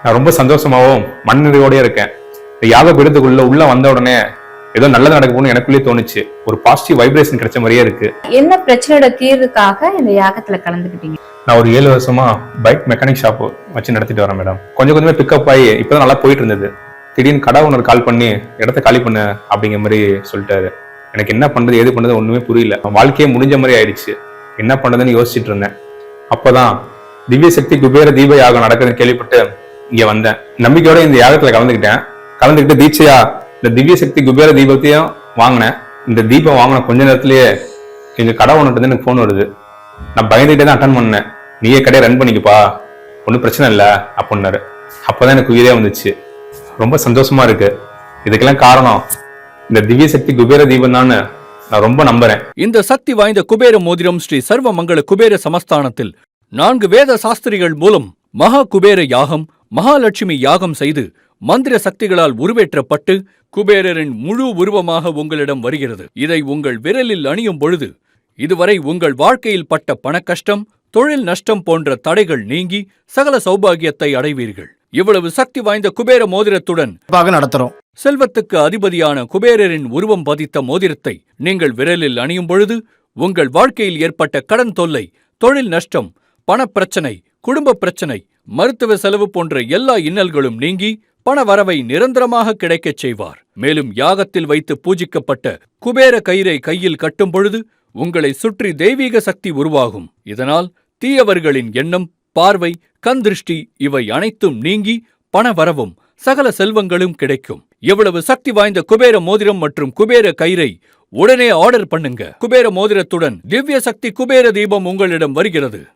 நான் ரொம்ப சந்தோஷமாவும் மனநிறைவோடய இருக்கேன். இந்த யாக பீடத்துக்குள்ள உள்ள வந்த உடனே ஏதோ நல்லது நடக்கும்னு எனக்குள்ளே தோணுச்சு. ஒரு பாசிட்டிவ் வைப்ரேஷன் கிடைச்ச மாதிரியே இருக்கு. என்ன பிரச்சனையோட தீர்வுக்காக இந்த யாகத்துல கலந்துக்கிட்டீங்க? நான் ஒரு 7 வருஷமா பைக் மெக்கானிக் ஷாப் வச்சு நடத்திட்டு வரேன் மேடம். கொஞ்சம் கொஞ்சமே பிக்கப் ஆகி இப்பதான் நல்லா போயிட்டு இருந்தது. திடீர்னு கடை ஓனர் கால் பண்ணி இடத்த காலி பண்ண அப்படிங்கிற மாதிரி சொல்லிட்டாரு. எனக்கு என்ன பண்றது ஏது பண்றது ஒண்ணுமே புரியல. வாழ்க்கையே முடிஞ்ச மாதிரி ஆயிடுச்சு. என்ன பண்றதுன்னு யோசிச்சுட்டு இருந்தேன். அப்பதான் திவ்ய சக்தி குபேர தீப யாகம் நடக்குதுன்னு கேள்விப்பட்டு இங்க வந்தேன். நம்பிக்கையோட இந்த யாகத்துல கலந்துக்கிட்டு தீட்சையா இந்த திவ்ய சக்தி குபேர தீபத்தையும் வாங்கினேன். இந்த தீபம் வாங்கின கொஞ்ச நேரத்திலேயே எங்க கடை ஓனர்ட்டு எனக்கு போன் வருது. நான் பயந்துகிட்டே தான் அட்டன் பண்ணேன். நீயே கடையை ரன் பண்ணிக்கப்பா, ஒன்றும் பிரச்சனை இல்லை அப்படின்னாரு. அப்பதான் எனக்கு உயிரே வந்துச்சு. ரொம்ப சந்தோஷமா இருக்கு. இதுக்கெல்லாம் காரணம் இந்த திவ்ய சக்தி குபேர தீபம் தான் நான் ரொம்ப நம்புறேன். இந்த சக்தி வாய்ந்த குபேர மோதிரம் ஸ்ரீ சர்வமங்கள குபேர சமஸ்தானத்தில் 4 வேத சாஸ்திரிகள் மூலம் மகா குபேர யாகம், மகாலட்சுமி யாகம் செய்து மந்திர சக்திகளால் உருவேற்றப்பட்டு குபேரரின் முழு உருவமாக உங்களிடம் வருகிறது. இதை உங்கள் விரலில் அணியும் பொழுது இதுவரை உங்கள் வாழ்க்கையில் பட்ட பணக்கஷ்டம், தொழில் நஷ்டம் போன்ற தடைகள் நீங்கி சகல சௌபாகியத்தை அடைவீர்கள். இவ்வளவு சக்தி வாய்ந்த குபேர மோதிரத்துடன் நடத்துறோம். செல்வத்துக்கு அதிபதியான குபேரரின் உருவம் பதித்த மோதிரத்தை நீங்கள் விரலில் அணியும் பொழுது உங்கள் வாழ்க்கையில் ஏற்பட்ட கடன் தொல்லை, தொழில் நஷ்டம், பணப்பிரச்சனை, குடும்ப பிரச்சனை, மருத்துவ செலவு போன்ற எல்லா இன்னல்களும் நீங்கி பண வரவை நிரந்தரமாக கிடைக்கச் செய்வார். மேலும் யாகத்தில் வைத்து பூஜிக்கப்பட்ட குபேர கயிறை கையில் கட்டும் பொழுது உங்களை சுற்றி தெய்வீக சக்தி உருவாகும். இதனால் தீயவர்களின் எண்ணம், பார்வை, கண் திருஷ்டி இவை அனைத்தும் நீங்கி பண வரவும் சகல செல்வங்களும் கிடைக்கும். எவ்வளவு சக்தி வாய்ந்த குபேர மோதிரம் மற்றும் குபேர கயிறை உடனே ஆர்டர் பண்ணுங்க. குபேர மோதிரத்துடன் திவ்ய சக்தி குபேர தீபம் உங்களிடம் வருகிறது.